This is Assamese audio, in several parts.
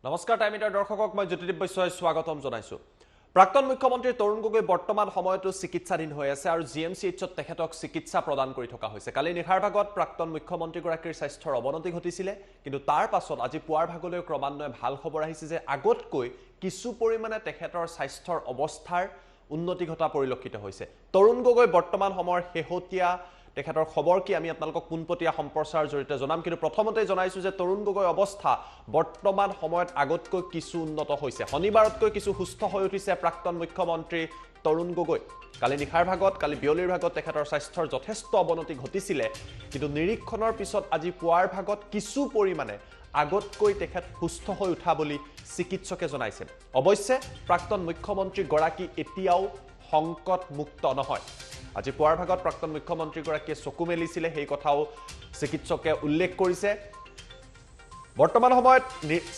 নমস্কাৰ টাইমিটাৰ দৰ্শকক মই জ্যোতিদীপ বৈশ্যই স্বাগতম জনাইছো। প্ৰাক্তন মুখ্যমন্ত্ৰী তৰুণ গগৈ বৰ্তমান সময়তো চিকিৎসাধীন হৈ আছে আৰু জিএমচিএইচত তেখেতক চিকিৎসা প্ৰদান কৰি থকা হৈছে। কালি নিশাৰ ভাগত প্ৰাক্তন মুখ্যমন্ত্ৰীগৰাকীৰ স্বাস্থ্যৰ অৱনতি ঘটিছিলে, কিন্তু তাৰ পাছত আজি পুৱাৰ ভাগলৈ ক্ৰমান্বয়ে ভাল খবৰ আহিছে যে আগতকৈ কিছু পৰিমাণে তেখেতৰ স্বাস্থ্যৰ অৱস্থাৰ উন্নতি ঘটা পৰিলক্ষিত হৈছে। তৰুণ গগৈ বৰ্তমান সময়ৰ শেহতীয়া তেখেতৰ খবৰ কি আমি আপোনালোকক পোনপটীয়া সম্প্ৰচাৰৰ জৰিয়তে জনাম, কিন্তু প্ৰথমতে জনাইছো যে তৰুণ গগৈ অৱস্থা বৰ্তমান সময়ত আগতকৈ কিছু উন্নত হৈছে। শনিবাৰতকৈ কিছু সুস্থ হৈ উঠিছে প্ৰাক্তন মুখ্যমন্ত্ৰী তৰুণ গগৈ। কালি নিশাৰ ভাগত কালি বিয়লিৰ ভাগত তেখেতৰ স্বাস্থ্যৰ যথেষ্ট অৱনতি ঘটিছিলে, কিন্তু নিৰীক্ষণৰ পিছত আজি পুৱাৰ ভাগত কিছু পৰিমাণে আগতকৈ তেখেত সুস্থ হৈ উঠা বুলি চিকিৎসকে জনাইছে। অৱশ্যে প্ৰাক্তন মুখ্যমন্ত্ৰীগৰাকী এতিয়াও সংকট মুক্ত নহয়। আজি পুৱাৰ ভাগত প্ৰাক্তন মুখ্যমন্ত্ৰীগৰাকীয়ে চকু মেলিছিলে, সেই কথাও চিকিৎসকে উল্লেখ কৰিছে। বৰ্তমান সময়ত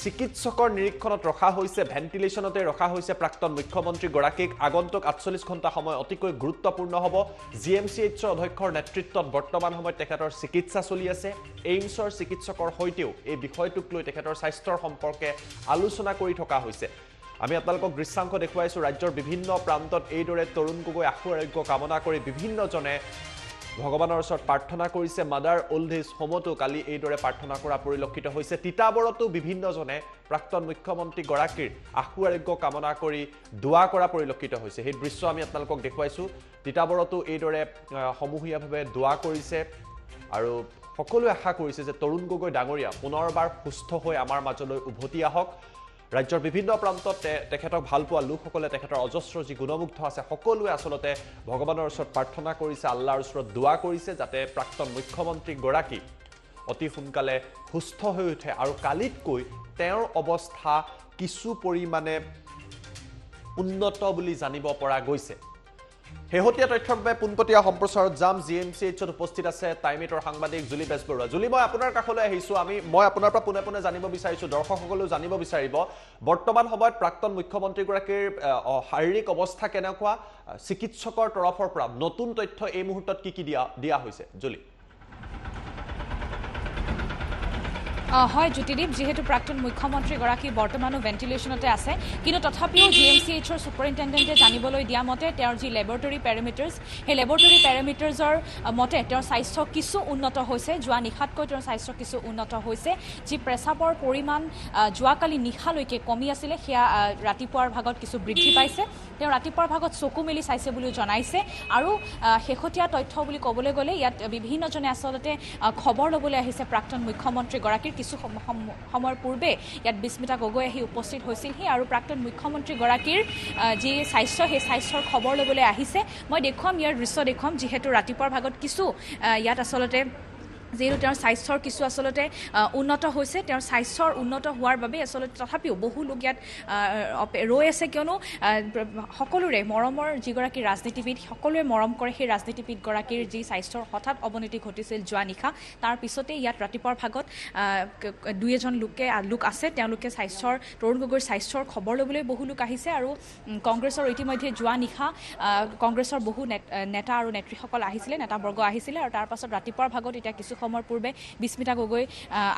চিকিৎসকৰ নিৰীক্ষণত ৰখা হৈছে, ভেণ্টিলেশ্যনতে ৰখা হৈছে প্ৰাক্তন মুখ্যমন্ত্ৰীগৰাকীক। আগন্তুক 48 ঘণ্টা সময় অতিকৈ গুৰুত্বপূৰ্ণ হ'ব। জিএমচিএইচৰ অধ্যক্ষৰ নেতৃত্বত বৰ্তমান সময়ত তেখেতৰ চিকিৎসা চলি আছে। এইমছৰ চিকিৎসকৰ সৈতেও এই বিষয়টোক লৈ তেখেতৰ স্বাস্থ্যৰ সম্পৰ্কে আলোচনা কৰি থকা হৈছে। আমি আপোনালোকক দৃশ্যাংশ দেখুৱাইছো। ৰাজ্যৰ বিভিন্ন প্ৰান্তত এইদৰে তৰুণ গগৈ আশু আৰোগ্য কামনা কৰি বিভিন্নজনে ভগৱানৰ ওচৰত প্ৰাৰ্থনা কৰিছে। মাদাৰ অল্ড এজ হোমতো কালি এইদৰে প্ৰাৰ্থনা কৰা পৰিলক্ষিত হৈছে। তিতাবৰতো বিভিন্নজনে প্ৰাক্তন মুখ্যমন্ত্ৰীগৰাকীৰ আশু আৰোগ্য কামনা কৰি দোৱা কৰা পৰিলক্ষিত হৈছে। সেই দৃশ্য আমি আপোনালোকক দেখুৱাইছো। তিতাবৰতো এইদৰে সমূহীয়াভাৱে দোৱা কৰিছে আৰু সকলোৱে আশা কৰিছে যে তৰুণ গগৈ ডাঙৰীয়া পুনৰবাৰ সুস্থ হৈ আমাৰ মাজলৈ উভতি আহক। ৰাজ্যৰ বিভিন্ন প্ৰান্তত তেখেতক ভাল পোৱা লোকসকলে তেখেতৰ অজস্ৰ যি গুণমুগ্ধ আছে সকলোৱে আচলতে ভগৱানৰ ওচৰত প্ৰাৰ্থনা কৰিছে, আল্লাহৰ ওচৰত দোৱা কৰিছে যাতে প্ৰাক্তন মুখ্যমন্ত্ৰীগৰাকী অতি সোনকালে সুস্থ হৈ উঠে আৰু কালিতকৈ তেওঁৰ অৱস্থা কিছু পৰিমাণে উন্নত বুলি জানিব পৰা গৈছে। শেহতীয়া তথ্যৰ বাবে পোনপটীয়া সম্প্ৰচাৰত যাম। জিএমচিএইচত উপস্থিত আছে টাইমিটৰ সাংবাদিক জুলি বেজবৰুৱা। জুলি, মই আপোনাৰ কাষলৈ আহিছোঁ। মই আপোনাৰ পৰা পোনে পোনে জানিব বিচাৰিছোঁ, দৰ্শকসকলেও জানিব বিচাৰিব, বৰ্তমান সময়ত প্ৰাক্তন মুখ্যমন্ত্ৰীগৰাকীৰ শাৰীৰিক অৱস্থা কেনেকুৱা, চিকিৎসকৰ তৰফৰ পৰা নতুন তথ্য এই মুহূৰ্তত কি দিয়া হৈছে? জুলি। হয় জ্যোতিদীপ, যিহেতু প্ৰাক্তন মুখ্যমন্ত্ৰীগৰাকী বৰ্তমানো ভেণ্টিলেশ্যনতে আছে, কিন্তু তথাপিও জিএমচিএইচৰ ছুপাৰিণ্টেণ্ডেণ্টে জানিবলৈ দিয়া মতে তেওঁৰ যি লেবৰেটৰী পেৰামিটাৰ্ছ, সেই লেবৰেটৰী পেৰামিটাৰ্ছৰ মতে তেওঁৰ স্বাস্থ্য কিছু উন্নত হৈছে। যোৱা নিশাতকৈ তেওঁৰ স্বাস্থ্য কিছু উন্নত হৈছে। যি প্ৰেচাবৰ পৰিমাণ যোৱাকালি নিশালৈকে কমি আছিলে, সেয়া ৰাতিপুৱাৰ ভাগত কিছু বৃদ্ধি পাইছে। তেওঁ ৰাতিপুৱাৰ ভাগত চকু মেলি চাইছে বুলিও জনাইছে। আৰু শেহতীয়া তথ্য বুলি ক'বলৈ গ'লে ইয়াত বিভিন্নজনে আচলতে খবৰ ল'বলৈ আহিছে প্ৰাক্তন মুখ্যমন্ত্ৰীগৰাকীৰ। কিছু সময়ৰ পূৰ্বে ইয়াত বিস্মিতা গগৈ আহি উপস্থিত হৈছিলহি আৰু প্ৰাক্তন মুখ্যমন্ত্ৰীগৰাকীৰ যি স্বাস্থ্য, সেই স্বাস্থ্যৰ খবৰ ল'বলৈ আহিছে। মই দেখুৱাম, ইয়াৰ দৃশ্য দেখুৱাম। যিহেতু ৰাতিপুৱাৰ ভাগত কিছু ইয়াত আচলতে যিহেতু তেওঁৰ স্বাস্থ্যৰ কিছু আচলতে উন্নত হৈছে, তেওঁৰ স্বাস্থ্যৰ উন্নত হোৱাৰ বাবে আচলতে তথাপিও বহু লোক ইয়াত ৰৈ আছে, কিয়নো সকলোৰে মৰমৰ যিগৰাকী ৰাজনীতিবিদ, সকলোৱে মৰম কৰে সেই ৰাজনীতিবিদগৰাকীৰ যি স্বাস্থ্যৰ হঠাৎ অৱনতি ঘটিছিল যোৱা নিশা, তাৰ পিছতে ইয়াত ৰাতিপুৱাৰ ভাগত দুই এজন লোক আছে। তেওঁলোকে তৰুণ গগৈৰ স্বাস্থ্যৰ খবৰ ল'বলৈ বহু লোক আহিছে। আৰু কংগ্ৰেছৰ ইতিমধ্যে যোৱা নিশা কংগ্ৰেছৰ বহু নেতা আৰু নেত্ৰীসকল আহিছিলে, নেতাবৰ্গ আহিছিলে। আৰু তাৰ পাছত ৰাতিপুৱাৰ ভাগত এতিয়া কিছু সময়ৰ পূৰ্বে বিস্মিতা গগৈ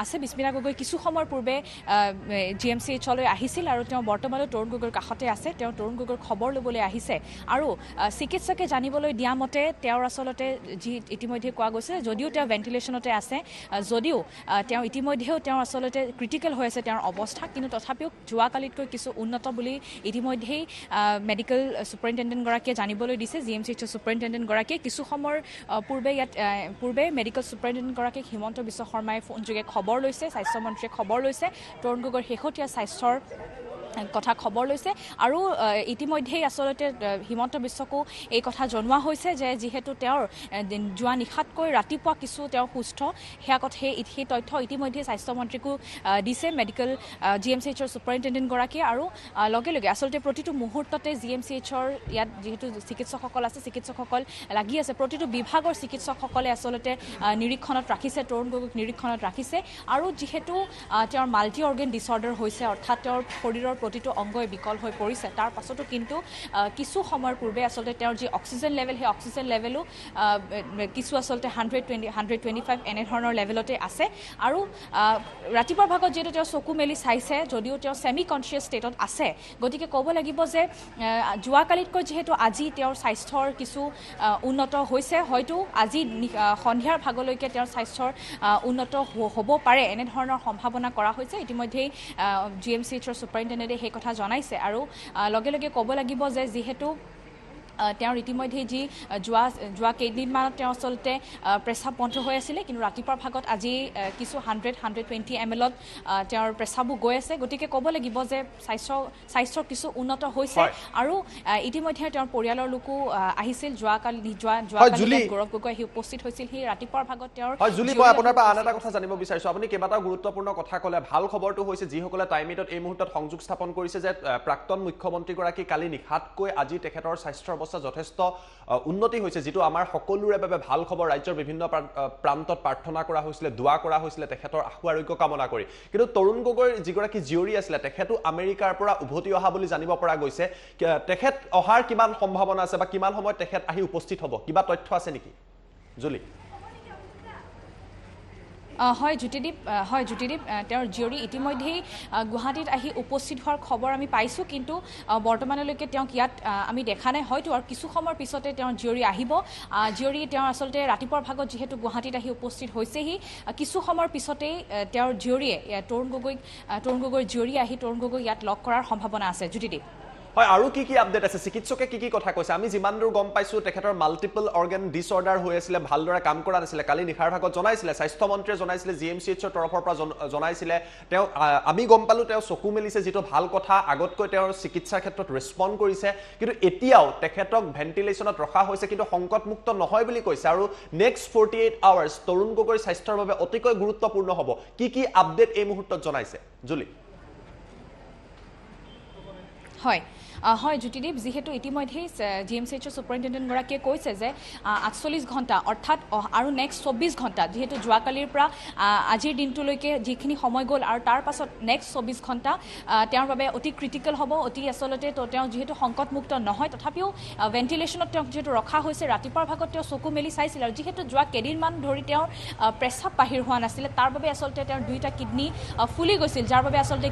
আছে। বিস্মিতা গগৈ কিছু সময়ৰ পূৰ্বে জিএমচিএইচলৈ আহিছিল আৰু তেওঁ বৰ্তমানো তৰুণ গগৈৰ কাষতে আছে। তেওঁ তৰুণ গগৈৰ খবৰ ল'বলৈ আহিছে। আৰু চিকিৎসকে জানিবলৈ দিয়া মতে তেওঁৰ আচলতে যি ইতিমধ্যে কোৱা গৈছে, যদিও তেওঁ ভেণ্টিলেশ্যনতে আছে, যদিও তেওঁ ইতিমধ্যেও তেওঁ আচলতে ক্ৰিটিকেল হৈ আছে তেওঁৰ অৱস্থা, কিন্তু তথাপিও যোৱাকালিতকৈ কিছু উন্নত বুলি ইতিমধ্যেই মেডিকেল ছুপাৰিণ্টেণ্ডেণ্টগৰাকীয়ে জানিবলৈ দিছে। জিএমচিএইচৰ ছুপাৰিণ্টেণ্ডেণ্টগৰাকীয়ে কিছু সময়ৰ পূৰ্বে মেডিকেল ছুপাৰিণ্টেণ্ডেণ্টগৰাকীক হিমন্ত বিশ্ব শৰ্মাই ফোনযোগে খবৰ লৈছে, স্বাস্থ্যমন্ত্ৰীয়ে খবৰ লৈছে, তৰুণ গগৈৰ শেহতীয়া স্বাস্থ্যৰ কথা খবৰ লৈছে। আৰু ইতিমধ্যেই আচলতে হিমন্ত বিশ্বকো এই কথা জনোৱা হৈছে যে যিহেতু তেওঁৰ যোৱা নিশাতকৈ ৰাতিপুৱা কিছু তেওঁ সুস্থ, সেই তথ্য ইতিমধ্যে স্বাস্থ্যমন্ত্ৰীকো দিছে মেডিকেল জিএমচিএইচৰ ছুপাৰিণ্টেণ্ডেণ্টগৰাকীয়ে। আৰু লগে লগে আচলতে প্ৰতিটো মুহূৰ্ততে জিএমচিএইচৰ ইয়াত যিহেতু চিকিৎসকসকল আছে, চিকিৎসকসকল লাগি আছে, প্ৰতিটো বিভাগৰ চিকিৎসকসকলে আচলতে নিৰীক্ষণত ৰাখিছে, তৰুণ গগৈক নিৰীক্ষণত ৰাখিছে। আৰু যিহেতু তেওঁৰ মাল্টি অৰ্গেন ডিছঅৰ্ডাৰ হৈছে, অৰ্থাৎ তেওঁৰ শৰীৰৰ প্ৰতিটো অংগই বিকল হৈ পৰিছে তাৰ পাছতো কিন্তু কিছু সময়ৰ পূৰ্বে আচলতে তেওঁৰ যি অক্সিজেন লেভেল সেই অক্সিজেন লেভেলো কিছু আচলতে 125 এনেধৰণৰ লেভেলতে আছে আৰু ৰাতিপুৱাৰ ভাগত যেটো তেওঁ চকু মেলি চাইছে যদিও তেওঁ সেমি কনসিয়াস ষ্টেটত আছে গতিকে ক'ব লাগিব যে যোৱাকালিতকৈ যেহেতু আজি তেওঁৰ স্বাস্থ্যৰ কিছু উন্নত হৈছে হয়তো আজি সন্ধিয়াৰ ভাগলৈকে তেওঁৰ স্বাস্থ্যৰ উন্নত হ'ব পাৰে এনেধৰণৰ সম্ভাৱনা কৰা হৈছে ইতিমধ্যে GMCHৰ সুপাৰিনটেণ্ডেণ্টে সেই কথা জনাইছে আৰু লগে লগে ক'ব লাগিব যে যেহেতু তেওঁৰ ইতিমধ্যে যি যোৱা কেইদিনমানত তেওঁ আচলতে প্ৰেছাব বন্ধ হৈ আছিলে কিন্তু ৰাতিপুৱাৰ ভাগত আজি কিছু 120 mlত তেওঁৰ প্ৰেছাবো গৈ আছে গতিকে ক'ব লাগিব যে স্বাস্থ্যৰ কিছু উন্নত হৈছে আৰু ইতিমধ্যে তেওঁৰ পৰিয়ালৰ লোকো আহিছিল যোৱাকালি গৌৰৱ গগৈ আহি উপস্থিত হৈছিল সেই ৰাতিপুৱাৰ ভাগত তেওঁৰ জুলি মই আপোনাৰ পৰা আন এটা কথা জানিব বিচাৰিছো আপুনি কেইবাটাও গুৰুত্বপূৰ্ণ কথা ক'লে ভাল খবৰটো হৈছে যিসকলে টাইমিটত এই মুহূৰ্তত সংযোগ স্থাপন কৰিছে যে প্ৰাক্তন মুখ্যমন্ত্ৰীগৰাকী কালি নিশাতকৈ আজি তেখেতৰ স্বাস্থ্যৰ যথেষ্ট উন্নতি হৈছে যেটো আমাৰ সকলোৰে বাবে ভাল খবৰ ৰাজ্যৰ বিভিন্ন প্ৰান্তত প্ৰাৰ্থনা কৰা হৈছিল দোৱা কৰা হৈছিল তেখেতৰ আশু আৰোগ্য কামনা কৰি কিন্তু তৰুণ গগৈৰ যিগৰাকী জিয়ৰী আছিল তেখেতো আমেৰিকাৰ পৰা উভতি অহা বুলি জানিব পৰা গৈছে তেখেত অহাৰ কিমান সম্ভাৱনা আছে বা কিমান সময়ত তেখেত আহি উপস্থিত হ'ব কিবা তথ্য আছে নেকি জুলি হয় জ্যোতিদীপ তেওঁৰ জিয়ৰী ইতিমধ্যেই গুৱাহাটীত আহি উপস্থিত হোৱাৰ খবৰ আমি পাইছোঁ কিন্তু বৰ্তমানলৈকে তেওঁক ইয়াত আমি দেখা নাই হয়তো আৰু কিছু সময়ৰ পিছতে তেওঁৰ জিয়ৰী আহিব জিয়ৰী তেওঁ আচলতে ৰাতিপুৱাৰ ভাগত যেহেতু গুৱাহাটীত আহি উপস্থিত হৈছেহি কিছু সময়ৰ পিছতেই তেওঁৰ জিয়ৰীয়ে তৰুণ গগৈৰ জিয়ৰী আহি তৰুণ গগৈ ইয়াত লগ কৰাৰ সম্ভাৱনা আছে জ্যোতিদীপ হয় আৰু কি আপডেট আছে চিকিৎসকে কি কথা কৈছে আমি যিমান দূৰ গম পাইছো তেখেতৰ মাল্টিপল অৰ্গান ডিসঅৰ্ডাৰ হৈ আছিল ভালদৰে কাম কৰা নাছিল কালি নিশাৰ ভাগত জনাইছিল স্বাস্থ্য মন্ত্ৰীয়ে জনাইছিল GMCHৰ তৰফৰ পৰা জনাইছিল তেওঁ আমি গম পালো তেওঁ চকু মেলিছে যেটো ভাল কথা আগতকৈ তেওঁৰ চিকিৎসাৰ ক্ষেত্ৰত ৰেসপন্ড কৰিছে কিন্তু এতিয়াও তেখেতক ভেন্টিলেশনত ৰখা হৈছে কিন্তু সংকটমুক্ত নহয় বুলি কৈছে আৰু নেক্সট 48 আৱাৰ্ছ তৰুণ গগৈৰ স্বাস্থ্যৰ বাবে অতিকৈ গুৰুত্বপূৰ্ণ হ'ব কি আপডেট এই মুহূৰ্তত জনাইছে জুলি হয় জ্যোতিদীপ যেহেতু ইতিমধ্যে GMCHৰ সুপাৰিনটেণ্ডেণ্টগৰাকীয়ে কৈছে যে 48 ঘণ্টা অৰ্থাৎ আৰু নেক্সট 24 ঘণ্টা যেহেতু যোৱাকালিৰ পৰা আজিৰ দিনটোলৈকে যিখিনি সময় গ'ল আৰু তাৰ পাছত নেক্সট 24 ঘণ্টা তেওঁৰ বাবে অতি ক্ৰিটিকেল হ'ব অতি আচলতে তেওঁ যেহেতু সংকটমুক্ত নহয় তথাপিও ভেন্টিলেশ্যনত তেওঁক যেহেতু ৰখা হৈছে ৰাতিপুৱাৰ ভাগত তেওঁ চকু মেলি চাইছিল আৰু যেহেতু যোৱা কেইদিনমান ধৰি তেওঁৰ প্ৰেছাব বাহিৰ হোৱা নাছিলে তাৰ বাবে আচলতে তেওঁৰ দুইটা কিডনী ফুলি গৈছিল যাৰ বাবে আচলতে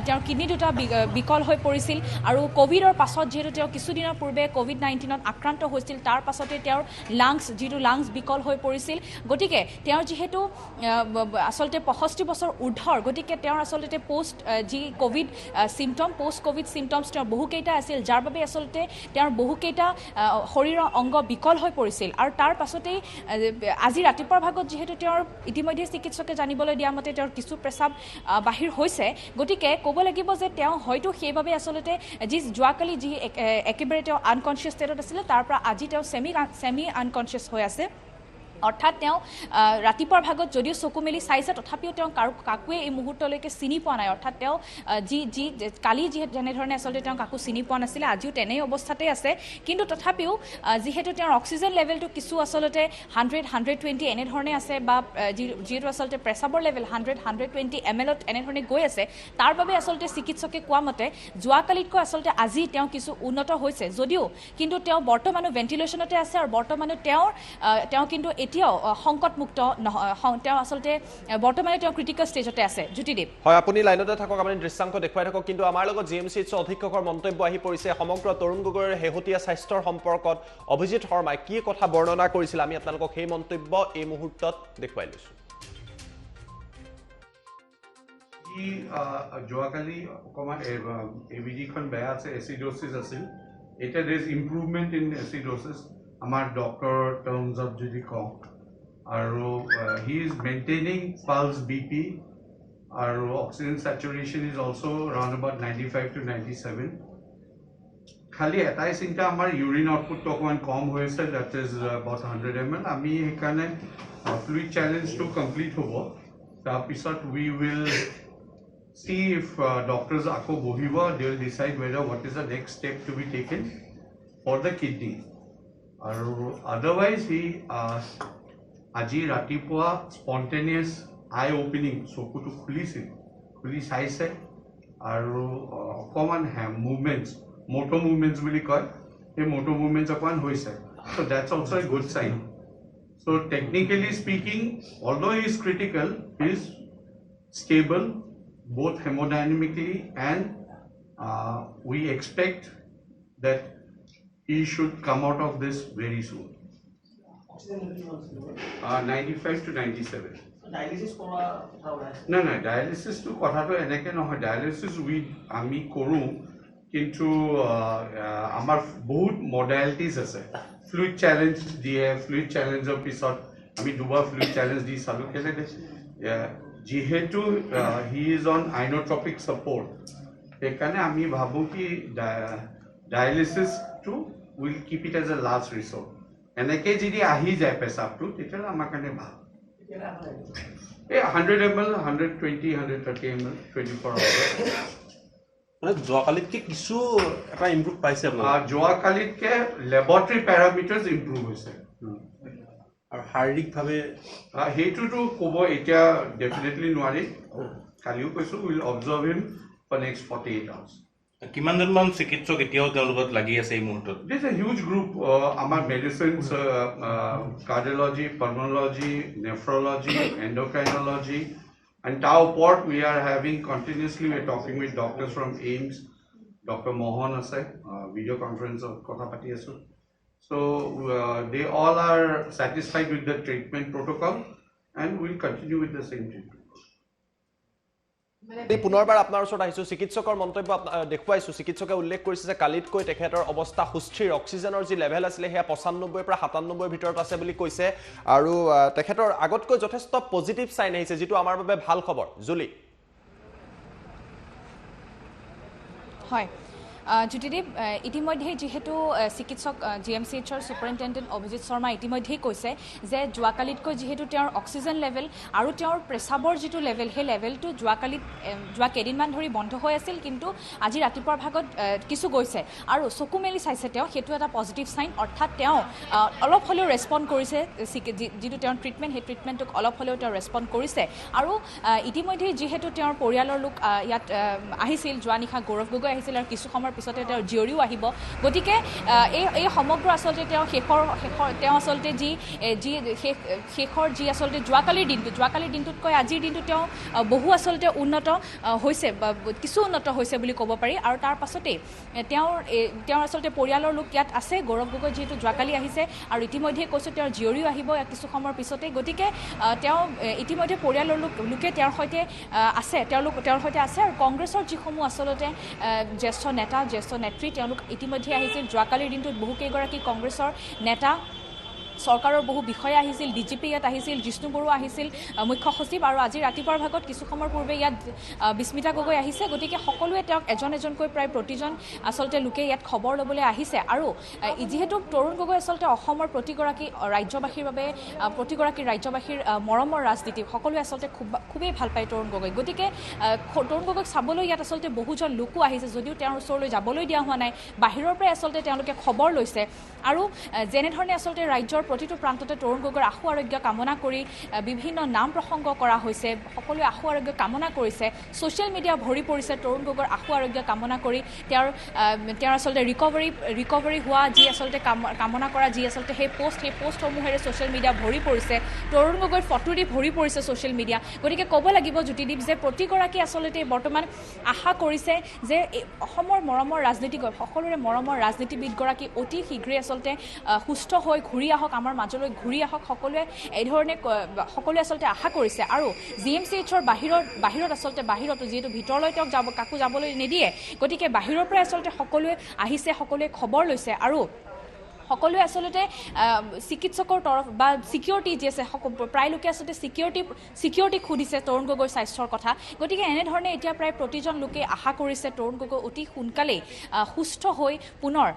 তেওঁৰ কিডনী দুটা বিকল হৈ পৰিছিল আৰু কোভিডৰ পাছত যেহেতু তেওঁ কিছুদিনৰ পূৰ্বে COVID-19ত আক্ৰান্ত হৈছিল তাৰ পাছতে তেওঁৰ লাংছ বিকল হৈ পৰিছিল গতিকে তেওঁৰ যেহেতু আচলতে 65 বছৰ ঊৰ্ধৰ গতিকে তেওঁৰ আচলতে পোষ্ট কোভিড সিম্পটমছ তেওঁৰ বহুকেইটা আছিল যাৰ বাবে আচলতে তেওঁৰ বহুকেইটা শৰীৰৰ অংগ বিকল হৈ পৰিছিল আৰু তাৰ পাছতেই আজি ৰাতিপুৱাৰ ভাগত যেহেতু তেওঁৰ ইতিমধ্যে চিকিৎসকে জানিবলৈ দিয়া মতে তেওঁৰ কিছু প্ৰেছাব বাহিৰ হৈছে গতিকে ক'ব লাগিব যে তেওঁ হয়তো সেইভাবে আচলতে যোৱাকালি যি একেবাৰে তেওঁ আনকনসিয়াস ষ্টেটত আছিল তাৰ পৰা আজি তেওঁ সেমি আনকনসিয়াস হৈ আছে অৰ্থাৎ তেওঁ ৰাতিপুৱাৰ ভাগত যদিও চকু মেলি চাইছে তথাপিও তেওঁ কাকুৱে এই মুহূৰ্তলৈকে চিনি পোৱা নাই অৰ্থাৎ তেওঁ কালি যেনেধৰণে আচলতে তেওঁ কাকু চিনি পোৱা নাছিলে আজিও তেনেই অৱস্থাতে আছে কিন্তু তথাপিও যিহেতু তেওঁৰ অক্সিজেন লেভেলটো কিছু আচলতে 100-120 এনেধৰণে আছে বা যিহেতু আচলতে প্ৰেছাবৰ লেভেল 100-120 mlত এনেধৰণে গৈ আছে তাৰ বাবে আচলতে চিকিৎসকে কোৱা মতে যোৱাকালিতকৈ আচলতে আজি তেওঁ কিছু উন্নত হৈছে যদিও কিন্তু তেওঁ বৰ্তমানো ভেন্টিলেশ্যনতে আছে আৰু বৰ্তমানো তেওঁ কিন্তু এতিয়াও সংকটমুক্ত তেওঁ আচলতে বৰ্তমানে তেওঁ ক্ৰিটিকেল ষ্টেজতে আছে জ্যোতিদীপ হয় আপুনি লাইনতে থাকক আপুনি দৃশ্যাংশ দেখুৱাই থাকক কিন্তু আমাৰ লগত GMCH অধীক্ষকৰ মন্তব্য আহি পৰিছে সমগ্ৰ তৰুণ গগৈৰ হেহতীয়া স্বাস্থ্যৰ সম্পৰ্কত অভিজিত শৰ্মাই কি কথা বৰ্ণনা কৰিছিল আমি আপোনালোকক সেই মন্তব্য এই মুহূৰ্তত দেখুৱাই লৈছো যোৱাকালি অকমান এবিডিখন বেয়া আছে এচিডোচিছ আছিল এটা দেৰ ইজ ইম্প্ৰুভমেণ্ট ইন এচিডোচিছ আমাৰ ডক্টৰ টাৰ্মছত যদি কওঁ আৰু he is maintaining pulse BP আৰু oxygen saturation is also' round about 95 to 97 খালি এটাই চিন্তা আমাৰ ইউৰিন আউটপুটটো অকণমান কম হৈ আছে দেট ইজ এবাউট 100 ml আমি সেইকাৰণে ফ্লুইড চেলেঞ্জটো কমপ্লিট হ'ব তাৰপিছত উই উইল see if doctors আকৌ বহিব they will decide whether what is the next step to be taken for the kidney আৰু otherwise he আজি ৰাতিপুৱা spontaneous eye opening চকুটো খুলি চাইছে আৰু অকণমান মুভমেণ্টছ মোটো মুভমেণ্টছ বুলি কয় সেই মোটো মুভমেণ্টছ অকণমান হৈছে so that's also a good sign so technically speaking although he is critical he is stable both hemodynamically and we expect that he should come out of this very soon 95 to 97 dialysis kora no dialysis to কথাটো এনেকে নহয় dialysis we আমি কৰো কিন্তু আমাৰ বহুত মডালিটিজ আছে ফ্লুইড চ্যালেঞ্জ দিয়ে ফ্লুইড চ্যালেঞ্জৰ পিছত আমি দুবাৰ ফ্লুইড চ্যালেঞ্জ দি চালু কেলে যেহেতু he is on inotropic support সেইকাৰণে আমি ভাবো কি dialysis too will keep it as a last resort এনেকে যদি আহি যায় পেশাবটো তেতিয়াহ'লে আমাৰ কাৰণে ভাল 100 ml 120 130 ml 24 hours মানে যোৱাকালিতকে কিছু এটা ইমপ্ৰুভ পাইছে আপোনাৰ যোৱাকালিতকে ল্যাবৰেটৰী প্যাৰামিটাৰছ ইমপ্ৰুভ হৈছে আৰু শাৰীৰিকভাৱে হেইটোটো ক'ব এতিয়া ডেফিনেটলি নোৱাৰি কালিও কৈছো will observe him for next 48 hours কিমানজনমান চিকিৎসক এতিয়াও তেওঁৰ লগত লাগি আছে এই মুহূৰ্তত দিছ এ হিউজ গ্ৰুপ আমাৰ medicines cardiology pulmonology nephrology endocrinology and our port we are having continuously we are talking with doctors from AIMS Dr. Mohan asai video conference of kotha pati asu so they all are satisfied with the treatment protocol and we'll continue with the same treatment এই পুনৰবাৰ আপোনাৰ ওচৰত আহিছো চিকিৎসকৰ মন্তব্য দেখুৱাইছো চিকিৎসকে উল্লেখ কৰিছে যে কালিতকৈ তেখেতৰ অৱস্থা সুস্থিৰ অক্সিজেনৰ যি লেভেল আছিল হেয়া 95 পৰা 97 ভিতৰত আছে বুলি কৈছে আৰু তেখেতৰ আগতকৈ যথেষ্ট পজিটিভ সাইন আহিছে যেটো আমাৰ বাবে ভাল খবৰ জুলি হয় জ্যোতিদীপ ইতিমধ্যে যেহেতু চিকিৎসক জিএমচিএইচৰ সুপাৰিনটেণ্ডেণ্ট অভিজিত শৰ্মা ইতিমধ্যেই কৈছে যে যোৱাকালিতকৈ যেহেতু তেওঁৰ অক্সিজেন লেভেল আৰু তেওঁৰ প্ৰেছাবৰ যিটো লেভেল সেই লেভেলটো যোৱা কেইদিনমান ধৰি বন্ধ হৈ আছিল কিন্তু আজি ৰাতিপুৱাৰ ভাগত কিছু গৈছে আৰু চকু মেলি চাইছে তেওঁ সেইটো এটা পজিটিভ সাইন অৰ্থাৎ তেওঁ অলপ হ'লেও ৰেছপণ্ড কৰিছে যিটো তেওঁৰ ট্ৰিটমেণ্ট সেই ট্ৰিটমেণ্টটোক অলপ হ'লেও তেওঁ ৰেছপণ্ড কৰিছে আৰু ইতিমধ্যে যিহেতু তেওঁৰ পৰিয়ালৰ লোক ইয়াত আহিছিল যোৱা নিশা গৌৰৱ গগৈ আহিছিল আৰু কিছু সময় পিছতে তেওঁৰ জিয়ৰিও আহিব গতিকে এই সমগ্ৰ আচলতে তেওঁ তেওঁ আচলতে শেষৰ যি আচলতে যোৱাকালিৰ দিনটোতকৈ আজিৰ দিনটো তেওঁ বহু আচলতে উন্নত হৈছে কিছু উন্নত হৈছে বুলি ক'ব পাৰি আৰু তাৰ পাছতেই তেওঁৰ আচলতে পৰিয়ালৰ লোক ইয়াত আছে গৌৰৱ গগৈ যিহেতু যোৱাকালি আহিছে আৰু ইতিমধ্যে কৈছোঁ তেওঁৰ জিয়ৰিও আহিব কিছু সময়ৰ পিছতেই গতিকে তেওঁ ইতিমধ্যে পৰিয়ালৰ লোকে তেওঁৰ সৈতে আছে তেওঁৰ সৈতে আছে আৰু কংগ্ৰেছৰ যিসমূহ আচলতে জ্যেষ্ঠ নেতা জ্যেষ্ঠ নেত্ৰী তেওঁলোক ইতিমধ্যে আহিছিল যোৱাকালিৰ দিনটোত বহুকেইগৰাকী কংগ্ৰেছৰ নেতা চৰকাৰৰ বহু বিষয়া আহিছিল ডিজিপি ইয়াত আহিছিল জিষ্ণু বড়ো আহিছিল মুখ্য সচিব আৰু আজি ৰাতিপুৱাৰ ভাগত কিছু সময়ৰ পূৰ্বে ইয়াত বিস্মিতা গগৈ আহিছে গতিকে সকলোৱে তেওঁক এজনকৈ প্ৰায় প্ৰতিজন আচলতে লোকে ইয়াত খবৰ ল'বলৈ আহিছে আৰু যিহেতু তৰুণ গগৈ আচলতে অসমৰ প্ৰতিগৰাকী ৰাজ্যবাসীৰ মৰমৰ ৰাজনীতি সকলোৱে আচলতে খুবেই ভাল পায় তৰুণ গগৈ গতিকে তৰুণ গগৈক চাবলৈ ইয়াত আচলতে বহুজন লোকো আহিছে যদিও তেওঁৰ ওচৰলৈ যাবলৈ দিয়া হোৱা নাই বাহিৰৰ পৰাই আচলতে তেওঁলোকে খবৰ লৈছে আৰু যেনেধৰণে আচলতে ৰাজ্যৰ প্ৰতিটো প্ৰান্ততে তৰুণ গগৈৰ আশু আৰোগ্য কামনা কৰি বিভিন্ন নাম প্ৰসংগ কৰা হৈছে সকলোৱে আশু আৰোগ্য কামনা কৰিছে ছ'চিয়েল মিডিয়া ভৰি পৰিছে তৰুণ গগৈৰ আশু আৰোগ্য কামনা কৰি তেওঁৰ আচলতে ৰিকভাৰী হোৱা যি আচলতে কামনা কৰা যি আচলতে সেই পোষ্টসমূহেৰে ছ'চিয়েল মিডিয়া ভৰি পৰিছে তৰুণ গগৈৰ ফটো দি ভৰি পৰিছে ছ'চিয়েল মিডিয়া গতিকে ক'ব লাগিব জ্যোতিদীপ যে প্ৰতিগৰাকী আচলতে বৰ্তমান আশা কৰিছে যে অসমৰ মৰমৰ ৰাজনীতিক সকলোৰে মৰমৰ ৰাজনীতিবিদগৰাকী অতি শীঘ্ৰেই আচলতে সুস্থ হৈ ঘূৰি আহক আমাৰ মাজলৈ ঘূৰি আহক সকলোৱে এই ধৰণে সকলোৱে আচলতে আশা কৰিছে আৰু জিএমচিএইচৰ বাহিৰতো যিহেতু ভিতৰলৈ তেওঁক কাকো যাবলৈ নিদিয়ে গতিকে বাহিৰৰ পৰাই আচলতে সকলোৱে আহিছে সকলোৱে খবৰ লৈছে আৰু সকলোৱে আচলতে চিকিৎসকৰ তৰফ বা সিকিউৰিটি যি আছে প্ৰায় লোকে আচলতে সিকিউৰিটি খুদিছে তৰুণ গগৈৰ স্বাস্থ্যৰ কথা গতিকে এনেধৰণে এতিয়া প্ৰায় প্ৰতিজন লোকে আশা কৰিছে তৰুণ গগৈ অতি সোনকালেই সুস্থ হৈ পুনৰ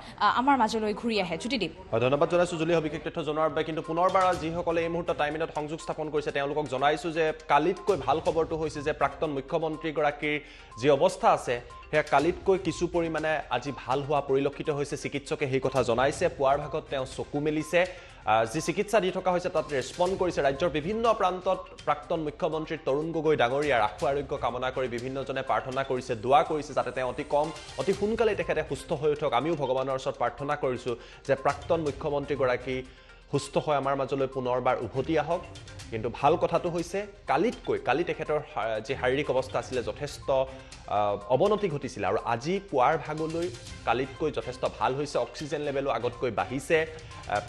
আমাৰ মাজলৈ ঘূৰি আহে জ্যোতিদীপ ধন্যবাদ জনাইছো জুলি সবিশেষ তথ্য জনোৱাৰ বাবে কিন্তু পুনৰবাৰ যিসকলে এই মুহূৰ্তত টাইমিনত সংযোগ স্থাপন কৰিছে তেওঁলোকক জনাইছো যে কালিতকৈ ভাল খবৰটো হৈছে যে প্ৰাক্তন মুখ্যমন্ত্ৰীগৰাকীৰ যি অৱস্থা আছে সেয়া কালিতকৈ কিছু পৰিমাণে আজি ভাল হোৱা পৰিলক্ষিত হৈছে চিকিৎসকে সেই কথা জনাইছে পুৱাৰ ভাগত তেওঁ চকু মেলিছে যি চিকিৎসা দি থকা হৈছে তাত ৰেছপণ্ড কৰিছে ৰাজ্যৰ বিভিন্ন প্ৰান্তত প্ৰাক্তন মুখ্যমন্ত্ৰী তৰুণ গগৈ ডাঙৰীয়াৰ আশু আৰোগ্য কামনা কৰি বিভিন্নজনে প্ৰাৰ্থনা কৰিছে দোৱা কৰিছে যাতে তেওঁ অতি সোনকালে তেখেতে সুস্থ হৈ উঠক আমিও ভগৱানৰ ওচৰত প্ৰাৰ্থনা কৰিছোঁ যে প্ৰাক্তন মুখ্যমন্ত্ৰীগৰাকী সুস্থ হৈ আমাৰ মাজলৈ পুনৰবাৰ উভতি আহক কিন্তু ভাল কথাটো হৈছে কালি তেখেতৰ যি শাৰীৰিক অৱস্থা আছিলে যথেষ্ট অৱনতি ঘটিছিলে আৰু আজি পুৱাৰ ভাগলৈ কালিতকৈ যথেষ্ট ভাল হৈছে অক্সিজেন লেভেলো আগতকৈ বাঢ়িছে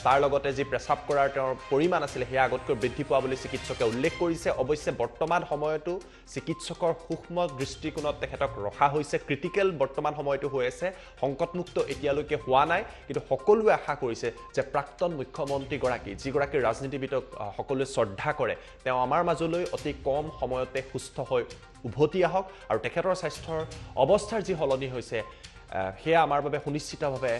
তাৰ লগতে যি প্ৰেসাব কৰাৰ তেওঁৰ পৰিমাণ আছিলে সেয়া আগতকৈ বৃদ্ধি পোৱা বুলি চিকিৎসকে উল্লেখ কৰিছে অৱশ্যে বৰ্তমান সময়তো চিকিৎসকৰ সূক্ষ্ম দৃষ্টিকোণত তেখেতক ৰখা হৈছে ক্ৰিটিকেল বৰ্তমান সময়তো হৈ আছে সংকটমুক্ত এতিয়ালৈকে হোৱা নাই কিন্তু সকলোৱে আশা কৰিছে যে প্ৰাক্তন মুখ্যমন্ত্ৰীগৰাকী যিগৰাকী ৰাজনীতিবিদক সকলোৱে শ্ৰদ্ধা কৰে তেওঁ আমাৰ মাজলৈ অতি কম সময়তে সুস্থ হৈ উভতি আহক আৰু তেখেতৰ স্বাস্থ্যৰ অৱস্থাৰ যি সলনি হৈছে সেয়া আমাৰ বাবে সুনিশ্চিতভাৱে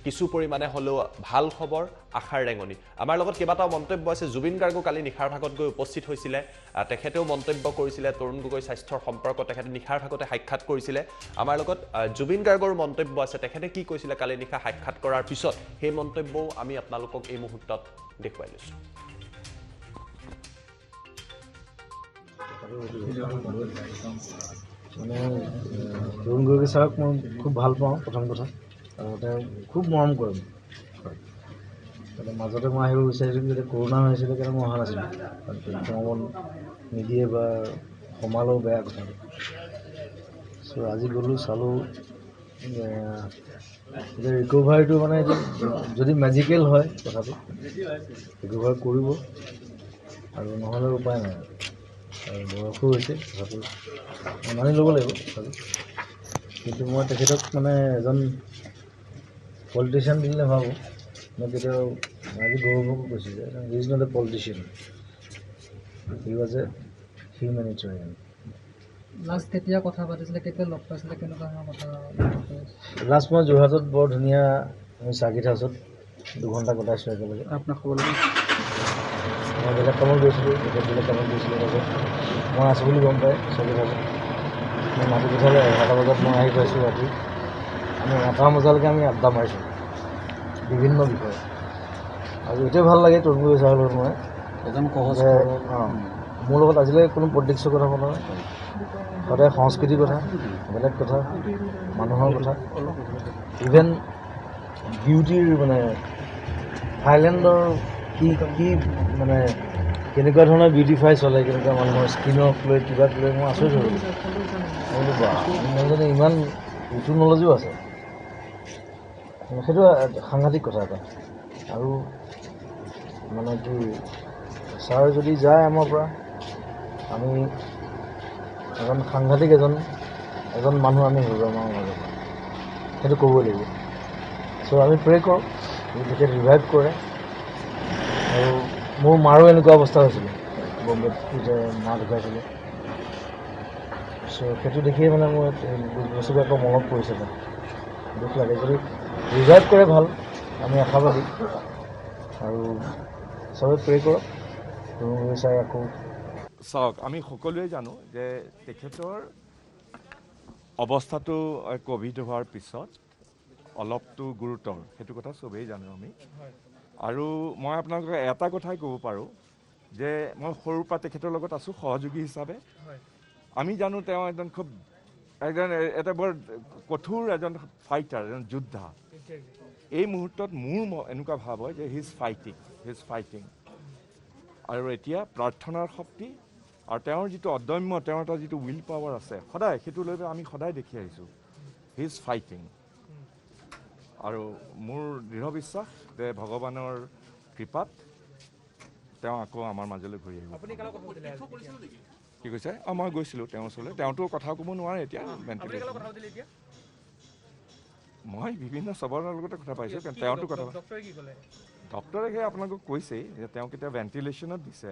কিছু পৰিমাণে হ'লেও ভাল খবৰ আশাৰ ৰেঙনি আমাৰ লগত কেইবাটাও মন্তব্য আছে জুবিন গাৰ্গো কালি নিশাৰ ভাগত গৈ উপস্থিত হৈছিলে তেখেতেও মন্তব্য কৰিছিলে তৰুণ গগৈ স্বাস্থ্যৰ সম্পৰ্কত তেখেতে নিশাৰ ভাগতে সাক্ষাৎ কৰিছিলে আমাৰ লগত জুবিন গাৰ্গৰ মন্তব্য আছে তেখেতে কি কৈছিলে কালি নিশা সাক্ষাৎ কৰাৰ পিছত সেই মন্তব্যও আমি আপোনালোকক এই মুহূৰ্তত দেখুৱাই লৈছোঁ মানে তৰুণ গগৈ ছাৰক মই খুব ভাল পাওঁ প্ৰথম কথা আৰু তেওঁ খুব মৰম কৰে মাজতে মই আহিব বিচাৰিছিলোঁ যেতিয়া কৰোণা হৈছিলে কাৰণে মই অহা নাছিলোঁ কাৰণ নিদিয়ে বা সোমালেও বেয়া কথা চ' আজি গ'লোঁ চালোঁ যে ৰিকভাৰীটো মানে যদি মেজিকেল হয় কথাটো ৰিকভাৰ কৰিব আৰু নহ'লে উপায় নাই আৰু বয়সো হৈছে কথাটো মানি ল'ব লাগিব কথাটো কিন্তু মই তেখেতক মানে এজন পলিটিচিয়ান বুলি নাভাবোঁ মই কেতিয়াও আজি গৌৰৱকো কৈছোঁ যে he is not a politician he was a humanitarian last কেতিয়া কথা পাতিছিলে কেতিয়া লগ পাইছিলে কেনেকুৱা ধৰণৰ কথা লাষ্ট মই যোৰহাটত বৰ ধুনীয়া আমি চাৰ্কিট হাউচত 2 ঘণ্টা কটাইছোঁ একেলগে আপোনাক ক'বলৈ মই বেলেগ কামত গৈছিলোঁ তেখেত বেলেগ কামত গৈছিলোঁ তাৰপিছত মই আছোঁ বুলি গম পায় চাৰ্কিট হাউচত মই মাটি পঠালে 11টা বজাত মই আহি পাইছোঁ ৰাতি আমি 8টা বজালৈকে আমি আড্ডা মাৰিছোঁ বিভিন্ন বিষয়ে আৰু এইটোৱে ভাল লাগে তৰুণ গগৈ ছাৰৰ লগত মই এজন সহজ মোৰ লগত আজিলৈকে কোনো পলিটিক্সৰ কথা পতা নাই সদায় সংস্কৃতিৰ কথা বেলেগ কথা মানুহৰ কথা ইভেন বিউটিৰ মানে থাইলেণ্ডৰ কি মানে কেনেকুৱা ধৰণৰ বিউটিফাই চলে কেনেকুৱা মানুহৰ স্কিনক লৈ কিবা লৈ মই আচৰিত হৈ গৈছোঁ বা মানুহজনে ইমান ইটো নলেজো আছে সেইটো সাংঘাতিক কথা এটা আৰু মানে কি ছাৰ যদি যায় আমাৰ পৰা আমি এজন সাংঘাতিক এজন মানুহ আমি হেৰুৱাম আমাৰ মাজত সেইটো ক'বই লাগিব চ' আমি প্ৰে কৰোঁ তেখেত ৰিভাইভ কৰে আৰু মোৰ মাৰো এনেকুৱা অৱস্থা হৈছিলে বম্বেত যে মা ঢুকাইছিলে চ' সেইটো দেখিয়ে মানে মোৰ বস্তুটো আকৌ মনত পৰিছে তাত দুখ লাগে যদি ৰিজাৰ্ভ কৰে ভাল আমি আশাবাদী আৰু চবে প্ৰে কৰক তৰুণ গগৈ ছাৰ আকৌ চাওক আমি সকলোৱে জানো যে তেখেতৰ অৱস্থাটো ক'ভিড হোৱাৰ পিছত অলপটো গুৰুতৰ সেইটো কথা চবেই জানো আমি আৰু মই আপোনালোকক এটা কথাই ক'ব পাৰোঁ যে মই সৰুৰ পৰা তেখেতৰ লগত আছোঁ সহযোগী হিচাপে আমি জানো তেওঁ এটা বৰ কঠোৰ এজন ফাইটাৰ এজন যোদ্ধা এই মুহূৰ্তত মোৰ এনেকুৱা ভাৱ হয় যে হি ইজ ফাইটিং আৰু এতিয়া প্ৰাৰ্থনাৰ শক্তি আৰু তেওঁৰ যিটো অদম্য তেওঁৰ এটা যিটো উইল পাৱাৰ আছে সদায় সেইটো লৈ আমি সদায় দেখি আহিছোঁ হি ইজ ফাইটিং আৰু মোৰ দৃঢ় বিশ্বাস যে ভগৱানৰ কৃপাত তেওঁ আকৌ আমাৰ মাজলৈ ঘূৰি আহিব কি কৈছে মই গৈছিলোঁ তেওঁৰ ওচৰলৈ তেওঁতো কথা ক'ব নোৱাৰে এতিয়া মই বিভিন্ন চবৰৰ লগতে কথা পাইছোঁ তেওঁতো কথা ডক্টৰে সেই আপোনালোকক কৈছেই যে তেওঁক এতিয়া ভেণ্টিলেশ্যনত দিছে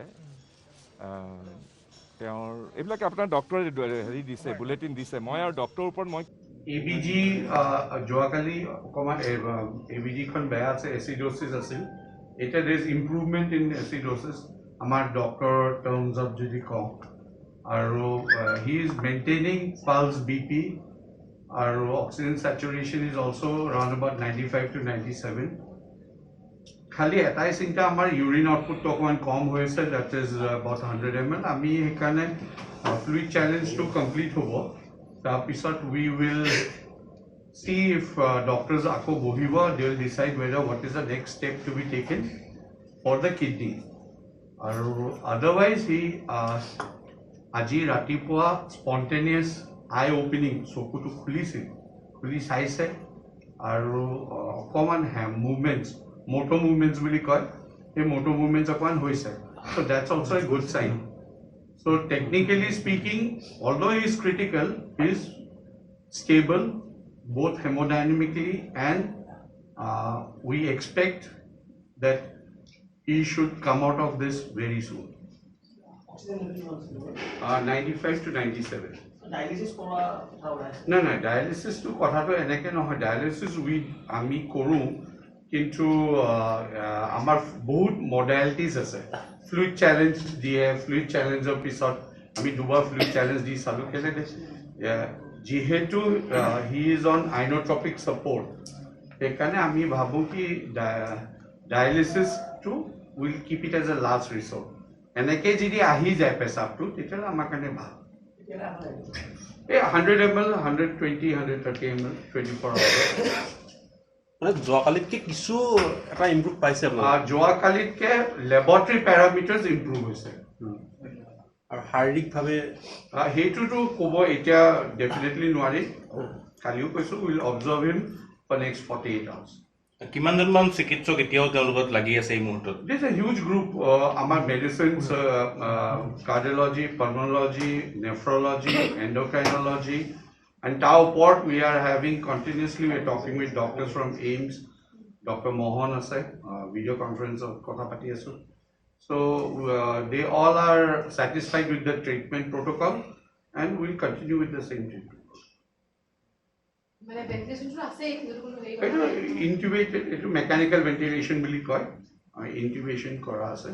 তেওঁৰ এইবিলাক আপোনাৰ ডক্টৰে হেৰি দিছে বুলেটিন দিছে মই আৰু ডক্টৰৰ ওপৰত মই ABG যোৱাকালি অকণমান ABGখন বেয়া আছে এচিডোচিছ আছিল এতিয়া দেৰ ইজ ইম্প্ৰুভমেণ্ট ইন এচিডোচিছ আমাৰ ডক্টৰ টাৰ্মছত যদি কওঁ আৰু he is maintaining pulse BP আৰু oxygen saturation is also' round about 95 to 97 খালি এটাই চিন্তা আমাৰ ইউৰিন আউটপুটটো অকণমান কম হৈ আছে, দেট ইজ about 100 ml. আমি সেইকাৰণে ফ্লুইড চেলেঞ্জটো কমপ্লিট হ'ব, তাৰপিছত উই উইল see if doctors আকৌ বহিব, they will decide whether what is the next step to be taken for the kidney. আৰু otherwise he আজি ৰাতিপুৱা spontaneous eye opening চকুটো খুলি চাইছে আৰু অকণমান মুভমেণ্টছ motor movements বুলি কয়, এই motor movements অকণমান হৈছে, so that's also a good sign. So technically speaking, although he is critical, he is stable both hemodynamically, and we expect that he should come out of this very soon. 95 to 97. No, dialysis to কথাটো এনেকে নহয়, dialysis আমি কৰোঁ, কিন্তু আমাৰ বহুত মডেলিটিজ আছে। ফ্লুইড চেলেঞ্জ দিয়ে, ফ্লুইড চেলেঞ্জৰ পিছত আমি দুবাৰ ফ্লুইড চেলেঞ্জ দি চালোঁ, কেনেকৈ যিহেতু he is on inotropic support, সেইকাৰণে আমি ভাবোঁ কি ডায়েলিচিছটো will keep it as a last resort. এনেকৈ যদি আহি যায় পেচাবটো, তেতিয়াহ'লে আমাৰ কাৰণে ভাল। এই 100 ml, 120, 130 ml 24 hours। মানে যোৱাকালিতকৈ কিছু এটা ইম্প্ৰুভ পাইছে আপোনাৰ? যোৱাকালিতকৈ লেবৰেটৰী পেৰামিটাৰ্ছ ইম্প্ৰুভ হৈছে। আৰু শাৰীৰিকভাৱে সেইটোতো ক'ব এতিয়া ডেফিনেটলি নোৱাৰি, কালিও কৈছোঁ will observe him for next 48 hours। কিমানজনমান চিকিৎসক এতিয়াও তেওঁৰ লগত লাগি আছে এই মুহূৰ্তত? This a huge group. আমাৰ medicines, cardiology, pulmonology, nephrology, endocrinology, and তাৰ ওপৰত we are having continuously, we are talking with doctors from AIMS, Dr. Mohan আছে, video conference কথা পাতি আছোঁ। So they all are satisfied with the treatment protocol and will continue with the same treatment. মানে ভেন্টিলেশনটো আছে, এইটো ইনকিউবেটেড, এইটো মেকানিক্যাল ভেন্টিলেশন বুলি কয়, ইনকিউবেশন কৰা আছে।